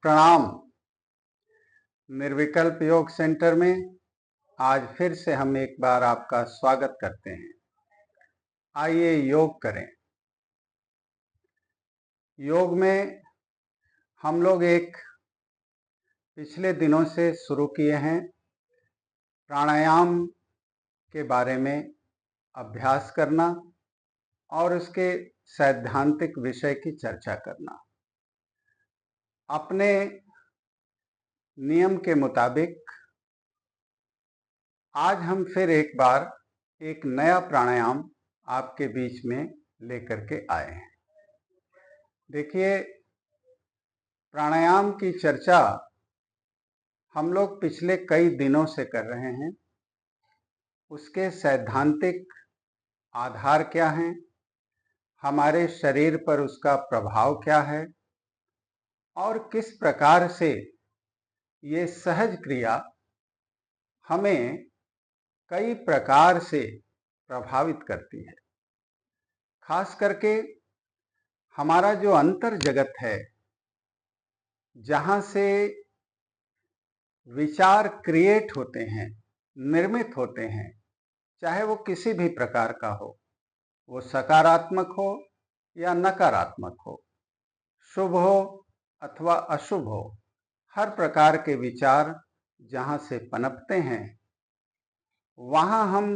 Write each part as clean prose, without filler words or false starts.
प्रणाम। निर्विकल्प योग सेंटर में आज फिर से हम एक बार आपका स्वागत करते हैं। आइए योग करें। योग में हम लोग एक पिछले दिनों से शुरू किए हैं प्राणायाम के बारे में अभ्यास करना और उसके सैद्धांतिक विषय की चर्चा करना। अपने नियम के मुताबिक आज हम फिर एक बार एक नया प्राणायाम आपके बीच में लेकर के आए हैं। देखिए, प्राणायाम की चर्चा हम लोग पिछले कई दिनों से कर रहे हैं। उसके सैद्धांतिक आधार क्या हैं, हमारे शरीर पर उसका प्रभाव क्या है और किस प्रकार से ये सहज क्रिया हमें कई प्रकार से प्रभावित करती है। खास करके हमारा जो अंतर जगत है, जहाँ से विचार क्रिएट होते हैं, निर्मित होते हैं, चाहे वो किसी भी प्रकार का हो, वो सकारात्मक हो या नकारात्मक हो, शुभ हो अथवा अशुभ हो, हर प्रकार के विचार जहाँ से पनपते हैं, वहाँ हम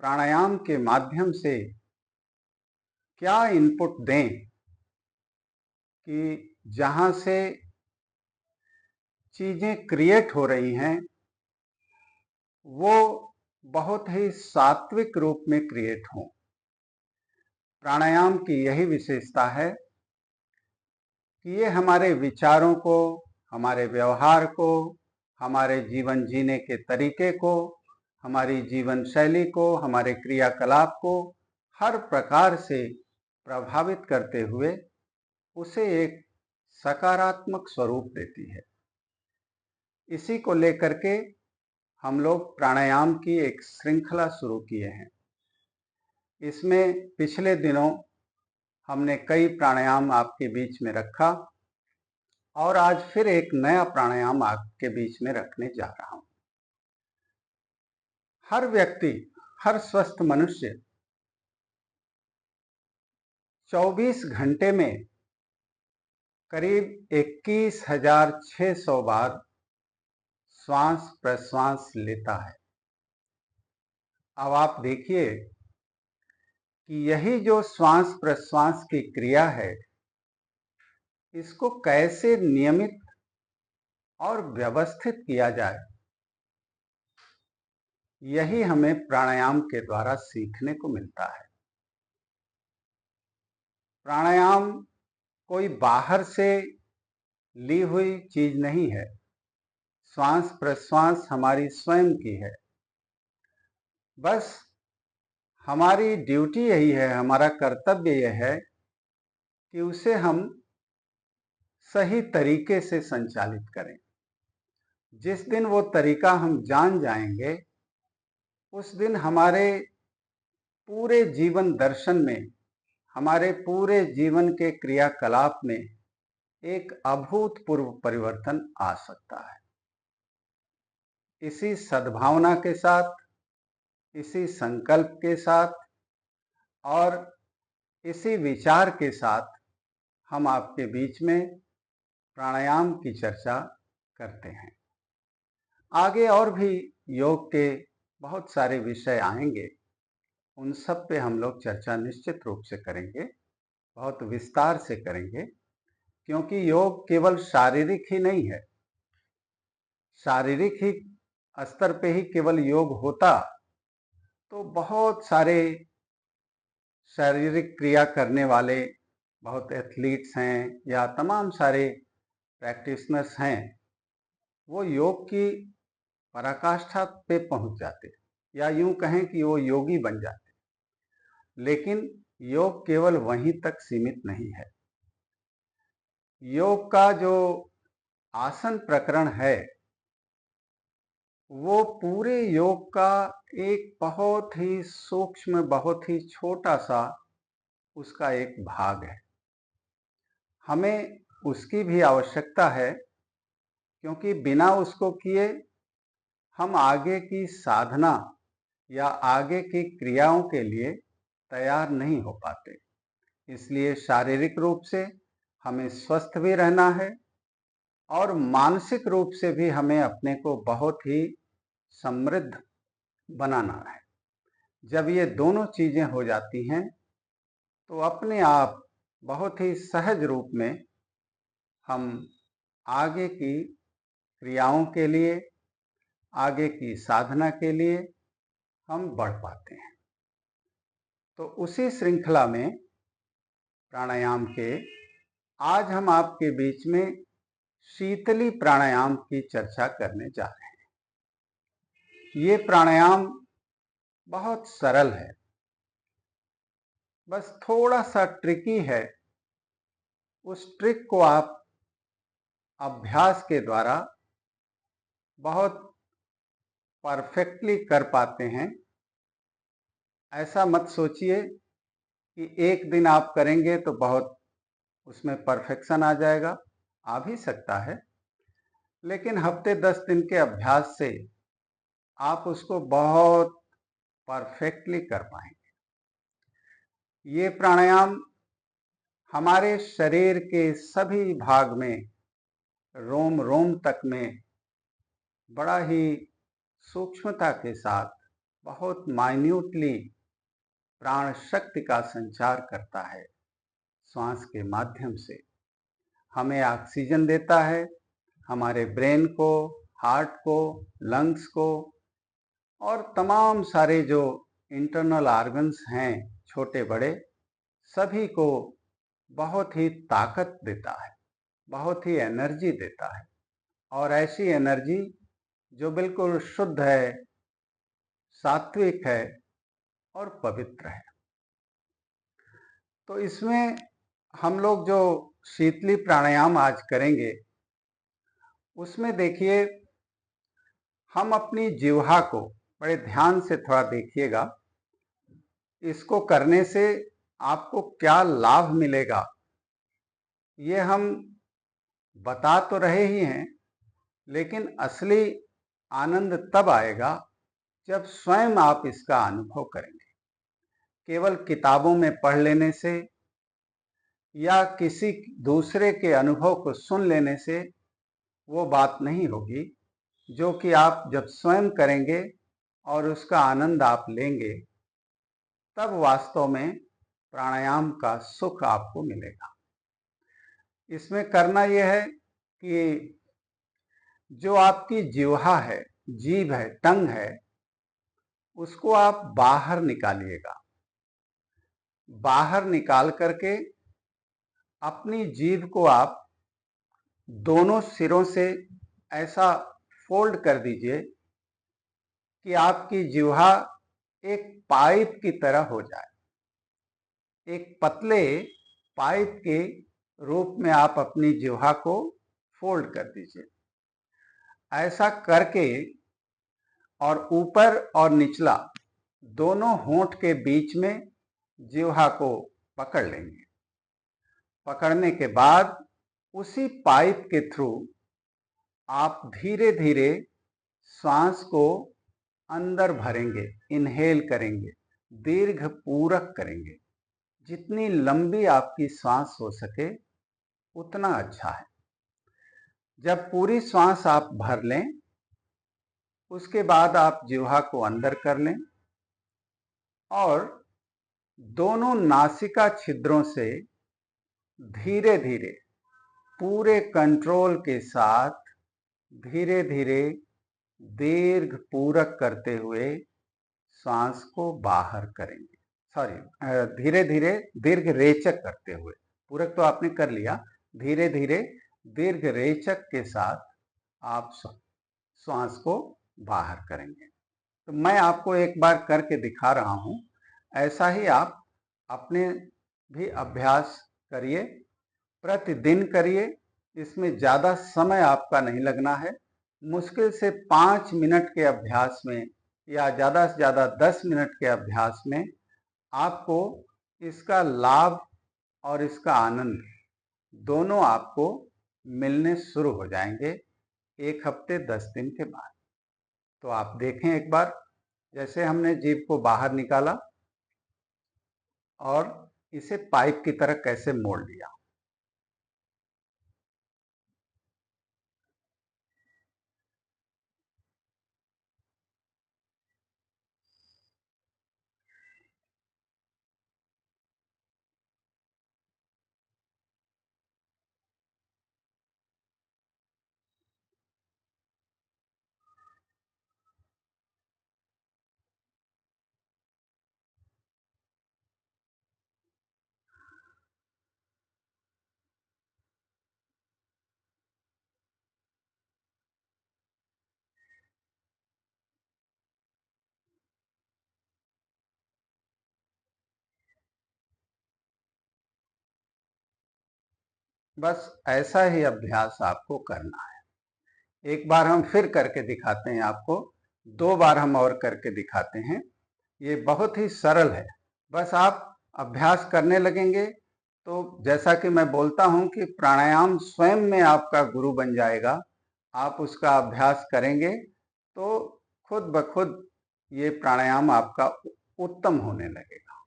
प्राणायाम के माध्यम से क्या इनपुट दें कि जहाँ से चीजें क्रिएट हो रही हैं वो बहुत ही सात्विक रूप में क्रिएट हों। प्राणायाम की यही विशेषता है कि ये हमारे विचारों को, हमारे व्यवहार को, हमारे जीवन जीने के तरीके को, हमारी जीवन शैली को, हमारे क्रियाकलाप को हर प्रकार से प्रभावित करते हुए उसे एक सकारात्मक स्वरूप देती है। इसी को लेकर के हम लोग प्राणायाम की एक श्रृंखला शुरू किए हैं। इसमें पिछले दिनों हमने कई प्राणायाम आपके बीच में रखा और आज फिर एक नया प्राणायाम आपके बीच में रखने जा रहा हूं। हर व्यक्ति, हर स्वस्थ मनुष्य 24 घंटे में करीब 21,600 बार श्वास प्रश्वास लेता है। अब आप देखिए कि यही जो श्वास प्रश्वास की क्रिया है, इसको कैसे नियमित और व्यवस्थित किया जाए, यही हमें प्राणायाम के द्वारा सीखने को मिलता है। प्राणायाम कोई बाहर से ली हुई चीज नहीं है। श्वास प्रश्वास हमारी स्वयं की है। बस हमारी ड्यूटी यही है, हमारा कर्तव्य यह है कि उसे हम सही तरीके से संचालित करें। जिस दिन वो तरीका हम जान जाएंगे, उस दिन हमारे पूरे जीवन दर्शन में, हमारे पूरे जीवन के क्रियाकलाप में एक अभूतपूर्व परिवर्तन आ सकता है। इसी सद्भावना के साथ, इसी संकल्प के साथ और इसी विचार के साथ हम आपके बीच में प्राणायाम की चर्चा करते हैं। आगे और भी योग के बहुत सारे विषय आएंगे, उन सब पे हम लोग चर्चा निश्चित रूप से करेंगे, बहुत विस्तार से करेंगे, क्योंकि योग केवल शारीरिक ही नहीं है। शारीरिक ही स्तर पे ही केवल योग होता तो बहुत सारे शारीरिक क्रिया करने वाले बहुत एथलीट्स हैं या तमाम सारे प्रैक्टिशनर्स हैं, वो योग की पराकाष्ठा पे पहुंच जाते या यूं कहें कि वो योगी बन जाते। लेकिन योग केवल वहीं तक सीमित नहीं है। योग का जो आसन प्रकरण है, वो पूरे योग का एक बहुत ही सूक्ष्म, बहुत ही छोटा सा उसका एक भाग है। हमें उसकी भी आवश्यकता है, क्योंकि बिना उसको किए हम आगे की साधना या आगे की क्रियाओं के लिए तैयार नहीं हो पाते। इसलिए शारीरिक रूप से हमें स्वस्थ भी रहना है और मानसिक रूप से भी हमें अपने को बहुत ही समृद्ध बनाना है। जब ये दोनों चीजें हो जाती हैं तो अपने आप बहुत ही सहज रूप में हम आगे की क्रियाओं के लिए, आगे की साधना के लिए हम बढ़ पाते हैं। तो उसी श्रृंखला में प्राणायाम के आज हम आपके बीच में शीतली प्राणायाम की चर्चा करने जा रहे हैं। ये प्राणायाम बहुत सरल है, बस थोड़ा सा ट्रिकी है। उस ट्रिक को आप अभ्यास के द्वारा बहुत परफेक्टली कर पाते हैं। ऐसा मत सोचिए कि एक दिन आप करेंगे तो बहुत उसमें परफेक्शन आ जाएगा। आ भी सकता है, लेकिन हफ्ते 10 दिन के अभ्यास से आप उसको बहुत परफेक्टली कर पाएंगे। ये प्राणायाम हमारे शरीर के सभी भाग में, रोम रोम तक में बड़ा ही सूक्ष्मता के साथ, बहुत माइन्यूटली प्राण शक्ति का संचार करता है। श्वास के माध्यम से हमें ऑक्सीजन देता है, हमारे ब्रेन को, हार्ट को, लंग्स को और तमाम सारे जो इंटरनल ऑर्गन्स हैं, छोटे बड़े, सभी को बहुत ही ताकत देता है, बहुत ही एनर्जी देता है। और ऐसी एनर्जी जो बिल्कुल शुद्ध है, सात्विक है और पवित्र है। तो इसमें हम लोग जो शीतली प्राणायाम आज करेंगे, उसमें देखिए हम अपनी जिह्वा को बड़े ध्यान से थोड़ा देखिएगा। इसको करने से आपको क्या लाभ मिलेगा ये हम बता तो रहे ही हैं, लेकिन असली आनंद तब आएगा जब स्वयं आप इसका अनुभव करेंगे। केवल किताबों में पढ़ लेने से या किसी दूसरे के अनुभव को सुन लेने से वो बात नहीं होगी। जो कि आप जब स्वयं करेंगे और उसका आनंद आप लेंगे, तब वास्तव में प्राणायाम का सुख आपको मिलेगा। इसमें करना यह है कि जो आपकी जिह्वा है, जीभ है, टंग है, उसको आप बाहर निकालिएगा। बाहर निकाल करके अपनी जीभ को आप दोनों सिरों से ऐसा फोल्ड कर दीजिए कि आपकी जिह्वा एक पाइप की तरह हो जाए। एक पतले पाइप के रूप में आप अपनी जिह्वा को फोल्ड कर दीजिए। ऐसा करके और ऊपर और निचला दोनों होंठ के बीच में जिह्वा को पकड़ लेंगे। पकड़ने के बाद उसी पाइप के थ्रू आप धीरे धीरे श्वास को अंदर भरेंगे, इनहेल करेंगे, दीर्घ पूरक करेंगे। जितनी लंबी आपकी श्वास हो सके उतना अच्छा है। जब पूरी श्वास आप भर लें, उसके बाद आप जिह्वा को अंदर कर लें और दोनों नासिका छिद्रों से धीरे धीरे, पूरे कंट्रोल के साथ धीरे धीरे दीर्घ पूरक करते हुए श्वास को बाहर करेंगे। धीरे धीरे दीर्घ रेचक करते हुए, पूरक तो आपने कर लिया, धीरे धीरे दीर्घ रेचक के साथ आप श्वास को बाहर करेंगे। तो मैं आपको एक बार करके दिखा रहा हूं। ऐसा ही आप अपने भी अभ्यास करिए, प्रतिदिन करिए। इसमें ज़्यादा समय आपका नहीं लगना है। मुश्किल से 5 मिनट के अभ्यास में या ज़्यादा से ज़्यादा 10 मिनट के अभ्यास में आपको इसका लाभ और इसका आनंद दोनों आपको मिलने शुरू हो जाएंगे। 1 हफ्ते 10 दिन के बाद। तो आप देखें एक बार, जैसे हमने जीभ को बाहर निकाला और इसे पाइप की तरह कैसे मोड़ लिया। बस ऐसा ही अभ्यास आपको करना है। एक बार हम फिर करके दिखाते हैं आपको, 2 बार हम और करके दिखाते हैं। ये बहुत ही सरल है। बस आप अभ्यास करने लगेंगे तो जैसा कि मैं बोलता हूं कि प्राणायाम स्वयं में आपका गुरु बन जाएगा। आप उसका अभ्यास करेंगे तो खुद ब खुद ये प्राणायाम आपका उत्तम होने लगेगा।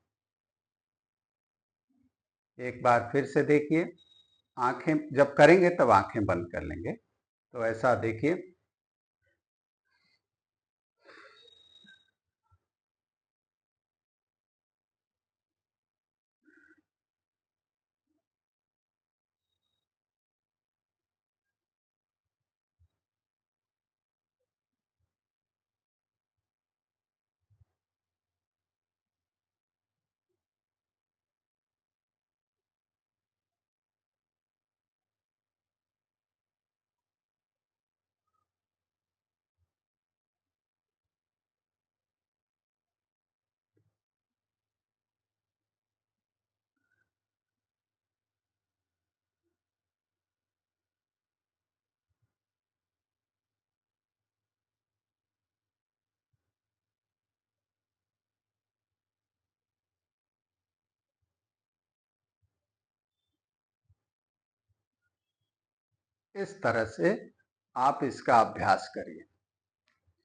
एक बार फिर से देखिए, आंखें जब करेंगे तब आंखें बंद कर लेंगे। तो ऐसा देखिए, इस तरह से आप इसका अभ्यास करिए।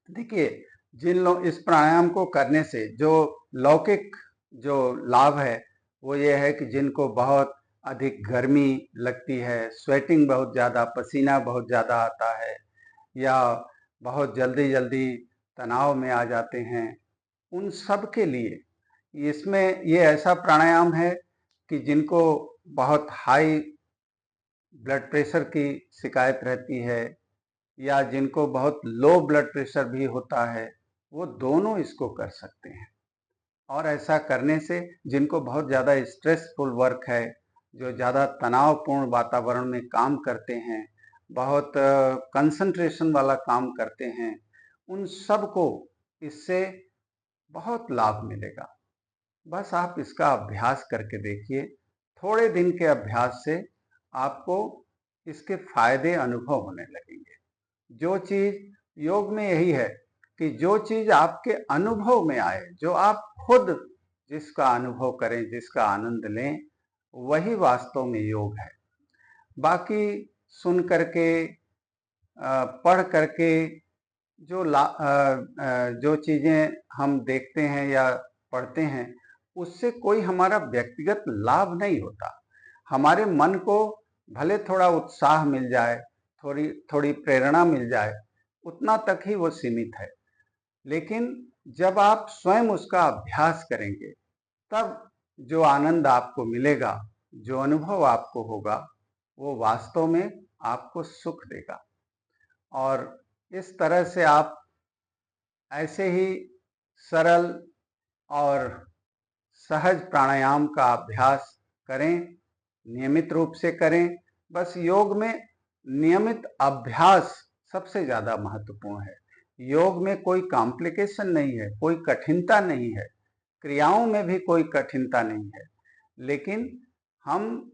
देखिए, जिन लोग इस प्राणायाम को करने से जो लौकिक जो लाभ है वो ये है कि जिनको बहुत अधिक गर्मी लगती है, स्वेटिंग बहुत ज़्यादा, पसीना बहुत ज़्यादा आता है, या बहुत जल्दी जल्दी तनाव में आ जाते हैं, उन सब के लिए इसमें ये ऐसा प्राणायाम है कि जिनको बहुत हाई ब्लड प्रेशर की शिकायत रहती है या जिनको बहुत लो ब्लड प्रेशर भी होता है, वो दोनों इसको कर सकते हैं। और ऐसा करने से जिनको बहुत ज़्यादा स्ट्रेसफुल वर्क है, जो ज़्यादा तनावपूर्ण वातावरण में काम करते हैं, बहुत कंसंट्रेशन वाला काम करते हैं, उन सबको इससे बहुत लाभ मिलेगा। बस आप इसका अभ्यास करके देखिए। थोड़े दिन के अभ्यास से आपको इसके फायदे अनुभव होने लगेंगे। जो चीज योग में यही है कि जो चीज आपके अनुभव में आए, जो आप खुद जिसका अनुभव करें, जिसका आनंद लें, वही वास्तव में योग है। बाकी सुन करके, पढ़ करके जो चीजें हम देखते हैं या पढ़ते हैं, उससे कोई हमारा व्यक्तिगत लाभ नहीं होता। हमारे मन को भले थोड़ा उत्साह मिल जाए, थोड़ी थोड़ी प्रेरणा मिल जाए, उतना तक ही वो सीमित है। लेकिन जब आप स्वयं उसका अभ्यास करेंगे, तब जो आनंद आपको मिलेगा, जो अनुभव आपको होगा, वो वास्तव में आपको सुख देगा। और इस तरह से आप ऐसे ही सरल और सहज प्राणायाम का अभ्यास करें, नियमित रूप से करें। बस योग में नियमित अभ्यास सबसे ज़्यादा महत्वपूर्ण है। योग में कोई कॉम्प्लिकेशन नहीं है, कोई कठिनता नहीं है, क्रियाओं में भी कोई कठिनता नहीं है, लेकिन हम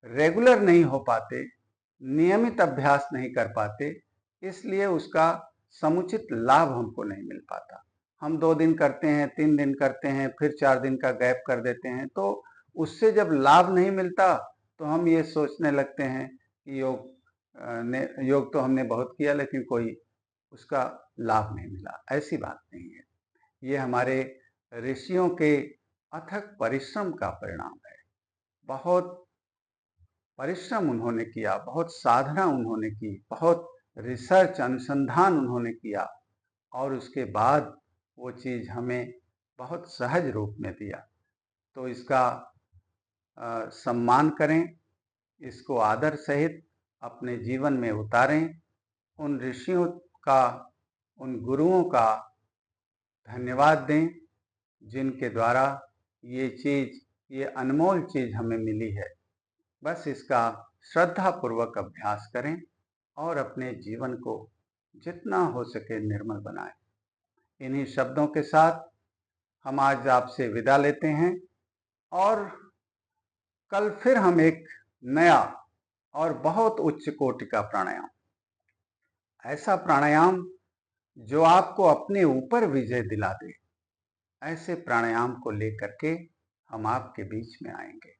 रेगुलर नहीं हो पाते, नियमित अभ्यास नहीं कर पाते, इसलिए उसका समुचित लाभ हमको नहीं मिल पाता। हम 2 दिन करते हैं, 3 दिन करते हैं, फिर 4 दिन का गैप कर देते हैं, तो उससे जब लाभ नहीं मिलता तो हम ये सोचने लगते हैं कि योग योग तो हमने बहुत किया लेकिन कोई उसका लाभ नहीं मिला। ऐसी बात नहीं है। ये हमारे ऋषियों के अथक परिश्रम का परिणाम है। बहुत परिश्रम उन्होंने किया, बहुत साधना उन्होंने की, बहुत रिसर्च अनुसंधान उन्होंने किया और उसके बाद वो चीज़ हमें बहुत सहज रूप में दिया। तो इसका सम्मान करें, इसको आदर सहित अपने जीवन में उतारें। उन ऋषियों का, उन गुरुओं का धन्यवाद दें जिनके द्वारा ये चीज़, ये अनमोल चीज़ हमें मिली है। बस इसका श्रद्धापूर्वक अभ्यास करें और अपने जीवन को जितना हो सके निर्मल बनाएं। इन्हीं शब्दों के साथ हम आज आपसे विदा लेते हैं और कल फिर हम एक नया और बहुत उच्च कोटि का प्राणायाम, ऐसा प्राणायाम जो आपको अपने ऊपर विजय दिला दे, ऐसे प्राणायाम को लेकर के हम आपके बीच में आएंगे,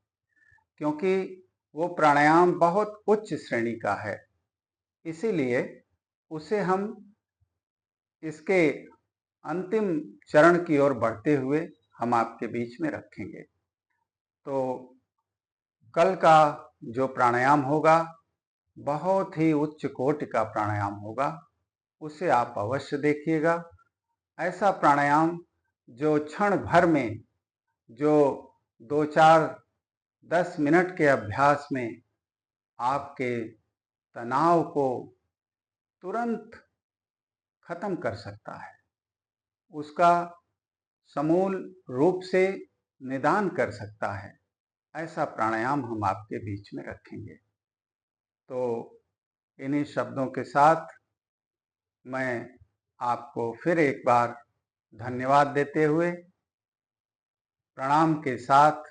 क्योंकि वो प्राणायाम बहुत उच्च श्रेणी का है। इसीलिए उसे हम इसके अंतिम चरण की ओर बढ़ते हुए हम आपके बीच में रखेंगे। तो कल का जो प्राणायाम होगा बहुत ही उच्च कोटि का प्राणायाम होगा, उसे आप अवश्य देखिएगा। ऐसा प्राणायाम जो क्षण भर में, जो 2-4-10 मिनट के अभ्यास में आपके तनाव को तुरंत खत्म कर सकता है, उसका समूल रूप से निदान कर सकता है। ऐसा प्राणायाम हम आपके बीच में रखेंगे। तो इन्हीं शब्दों के साथ मैं आपको फिर एक बार धन्यवाद देते हुए प्रणाम के साथ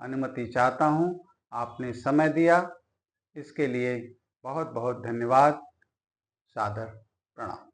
अनुमति चाहता हूँ। आपने समय दिया, इसके लिए बहुत बहुत धन्यवाद। सादर प्रणाम।